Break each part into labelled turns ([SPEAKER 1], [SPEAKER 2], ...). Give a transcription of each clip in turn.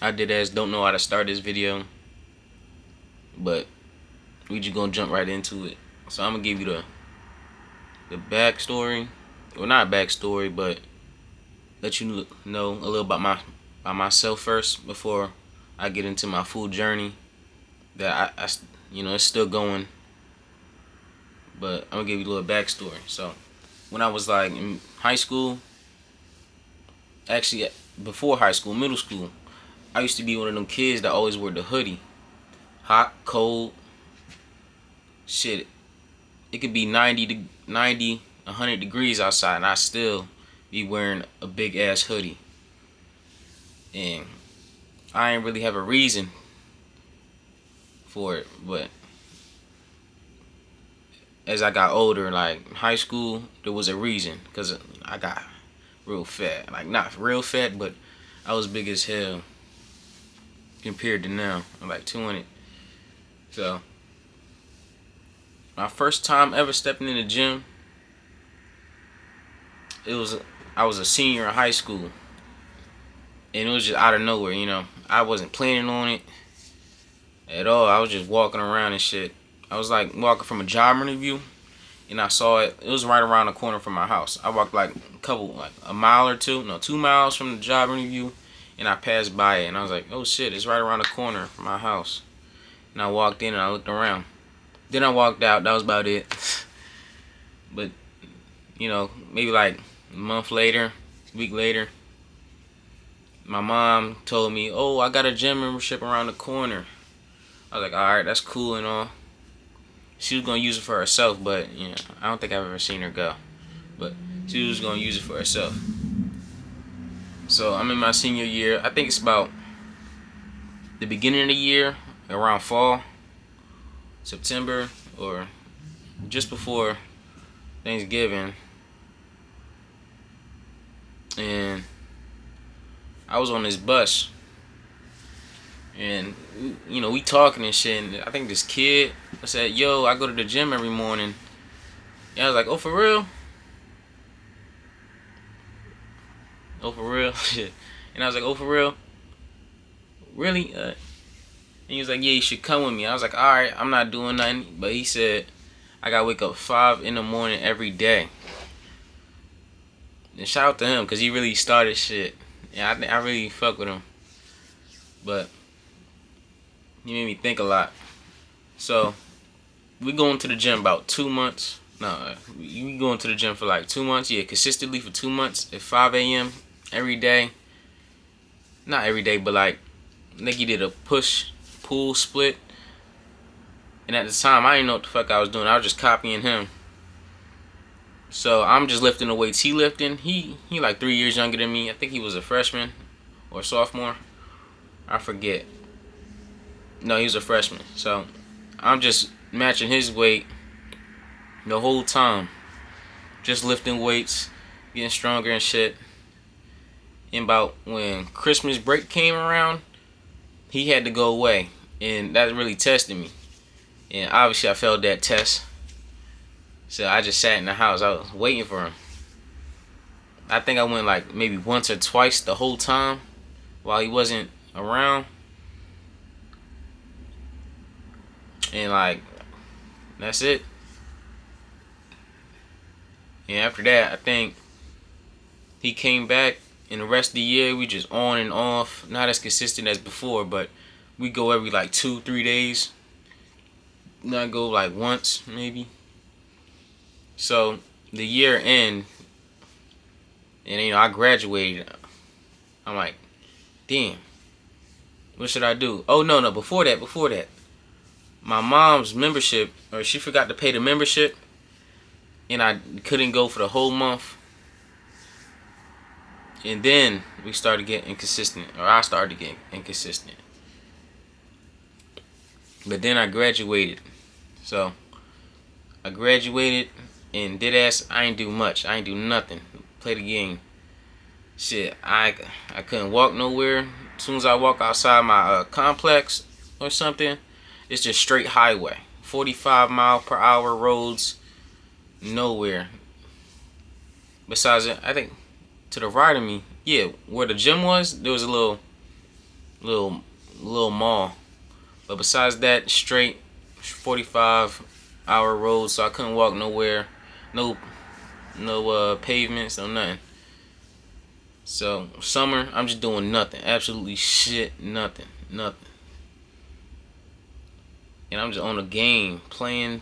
[SPEAKER 1] I did as don't know how to start this video, but we just gonna jump right into it. So I'm gonna give you the backstory, well not backstory, but let you know a little about myself first before I get into my food journey. That I it's still going, but I'm gonna give you a little backstory. So when I was like in high school, actually before high school, middle school, I used to be one of them kids that always wore the hoodie. Hot, cold, shit. It could be 100 degrees outside, and I still be wearing a big ass hoodie. And I ain't really have a reason for it, but as I got older, like high school, there was a reason, cause I got real fat. Like not real fat, but I was big as hell compared to now. I'm like 200. So my first time ever stepping in the gym, it was I was a senior in high school, and it was just out of nowhere. I wasn't planning on it at all. I was just walking around and shit. I was like walking from a job interview, and I saw it. It was right around the corner from my house. I walked like a mile or two, no, 2 miles from the job interview, and I passed by it, and I was like, oh shit, it's right around the corner from my house. And I walked in and I looked around. Then I walked out. That was about it. But maybe like a month later, a week later, my mom told me, oh, I got a gym membership around the corner. I was like, alright, that's cool and all. She was gonna use it for herself, but I don't think I've ever seen her go. But she was gonna use it for herself. So I'm in my senior year. I think it's about the beginning of the year, around fall, September, or just before Thanksgiving. And I was on this bus, and we talking and shit. And I think this kid said, "Yo, I go to the gym every morning." And I was like, "Oh, for real? Oh, for real?" Shit. And I was like, "Oh, for real? Really?" And he was like, "Yeah, you should come with me." I was like, "All right, I'm not doing nothing." But he said, "I gotta wake up 5 in the morning every day." And shout out to him, cause he really started shit. And I really fuck with him. But he made me think a lot. So we going to the gym about 2 months. No, we going to the gym for like 2 months. Yeah, consistently for 2 months at 5 a.m. every day. Not every day, but like Nikki did a push pull split. And at the time, I didn't know what the fuck I was doing. I was just copying him. So I'm just lifting the weights he lifting. He like 3 years younger than me. I think he was a freshman or sophomore. I forget. No, he was a freshman. So I'm just matching his weight the whole time. Just lifting weights, getting stronger and shit. And about when Christmas break came around, he had to go away. And that really tested me. And obviously I failed that test. So I just sat in the house. I was waiting for him. I think I went like maybe once or twice the whole time while he wasn't around. And like, that's it. And after that, I think he came back, and the rest of the year we just on and off. Not as consistent as before, but we go every like 2-3 days. Not go like once maybe. So the year end, and I graduated. I'm like, damn, what should I do? Oh no, before that, my mom's membership, or she forgot to pay the membership, and I couldn't go for the whole month. And then we started getting inconsistent, or I started getting inconsistent. But then I graduated. So I graduated and did ass. I ain't do much. I ain't do nothing. Play the game. Shit, I couldn't walk nowhere. As soon as I walk outside my complex or something, it's just straight highway. 45-mile-per-hour roads, nowhere. Besides it, I think to the right of me, yeah, where the gym was, there was a little little mall. But besides that, straight 45-hour road, so I couldn't walk nowhere. No pavements, no nothing. So summer, I'm just doing nothing, absolutely shit, nothing. And I'm just on a game, playing.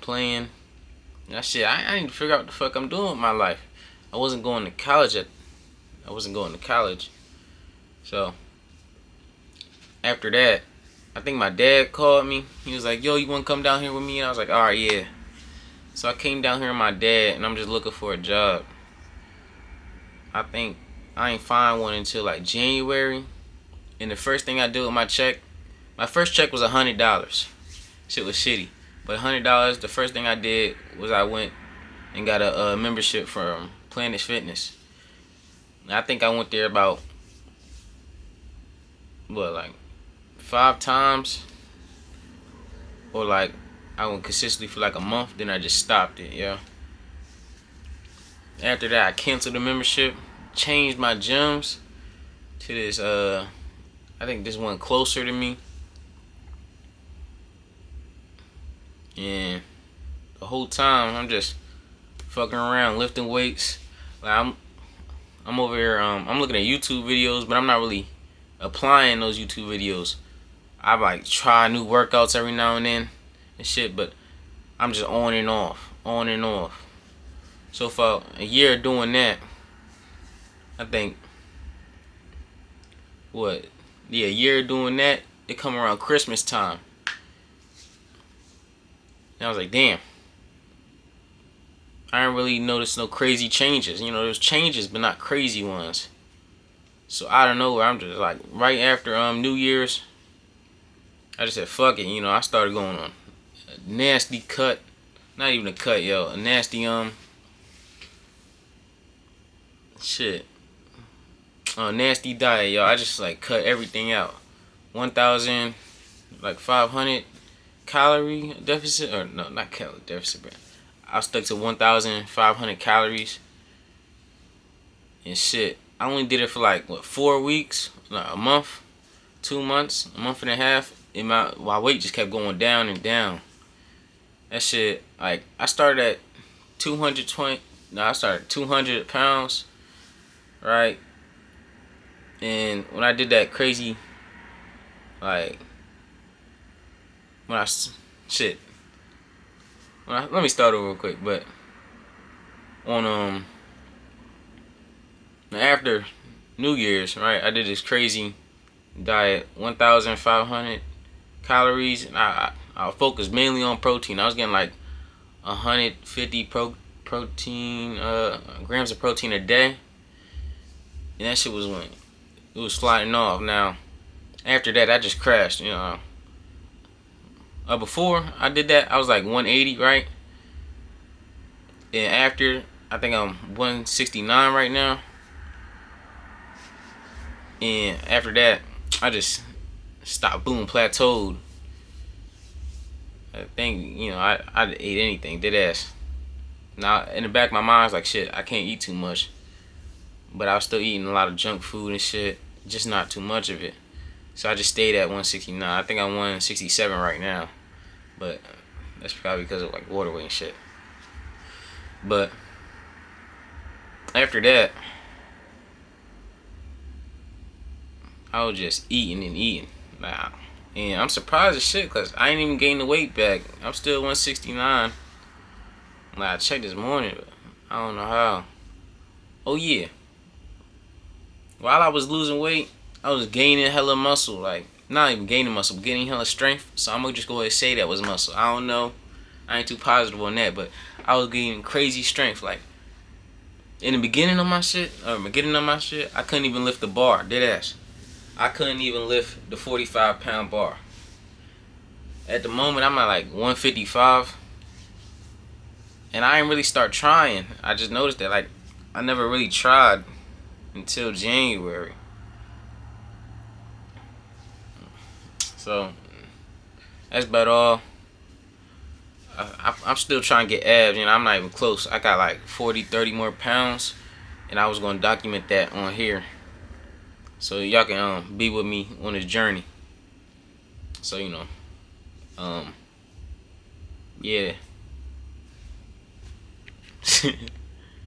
[SPEAKER 1] That shit, I need to figure out what the fuck I'm doing with my life. I wasn't going to college. So after that, I think my dad called me. He was like, "Yo, you want to come down here with me?" And I was like, "All right, yeah." So I came down here with my dad, and I'm just looking for a job. I think I ain't find one until like January. And the first thing I do with my first check was $100. Shit was shitty, but $100. The first thing I did was I went and got a membership from Planet Fitness. And I think I went there about like 5 times, or like I went consistently for like a month. Then I just stopped it. Yeah. After that, I canceled the membership, changed my gyms to this. I think this one closer to me. And the whole time I'm just fucking around lifting weights. Like I'm over here. I'm looking at YouTube videos, but I'm not really applying those YouTube videos. I like try new workouts every now and then and shit, but I'm just on and off. So for a year doing that, I think a year doing that, it come around Christmas time. And I was like, damn. I didn't really notice no crazy changes. You know, there's changes, but not crazy ones. So out of nowhere, I'm just like, right after New Year's, I just said, fuck it. You know, I started going on a nasty cut. Not even a cut, yo. A nasty, nasty diet, yo. I just like cut everything out. 1,500 calorie deficit, or no, not calorie deficit, but I stuck to 1,500 calories and shit. I only did it for like 4 weeks, like a month, 2 months, a month and a half. And my weight just kept going down and down. That shit, like I started at 200 pounds, right? And when I did that crazy, like let me start over real quick. But on after New Year's, right, I did this crazy diet, 1,500 calories, and I focused mainly on protein. I was getting like 150 protein grams of protein a day, and that shit was when it was sliding off. Now after that, I just crashed. You know, before I did that, I was like 180, right? And after, I think I'm 169 right now. And after that, I just stopped, boom, plateaued. I think, you know, I ate anything, dead ass. Now, in the back of my mind, I was like, shit, I can't eat too much. But I was still eating a lot of junk food and shit, just not too much of it. So I just stayed at 169. I think I'm 167 right now. But that's probably because of like water weight and shit. But after that, I was just eating and eating. Nah. And I'm surprised as shit because I ain't even gained the weight back. I'm still 169. Like, I checked this morning, but I don't know how. Oh yeah. While I was losing weight, I was gaining hella muscle. Like, not even gaining muscle, but gaining hella strength. So I'm gonna just go ahead and say that was muscle. I don't know. I ain't too positive on that, but I was gaining crazy strength. Like, in the beginning of my shit, I couldn't even lift the bar, dead ass. I couldn't even lift the 45-pound bar. At the moment, I'm at like 155. And I didn't really start trying. I just noticed that, like, I never really tried until January. So, that's about all. I'm still trying to get abs, you know, I'm not even close. I got like 40, 30 more pounds. And I was going to document that on here. So y'all can be with me on this journey. So yeah.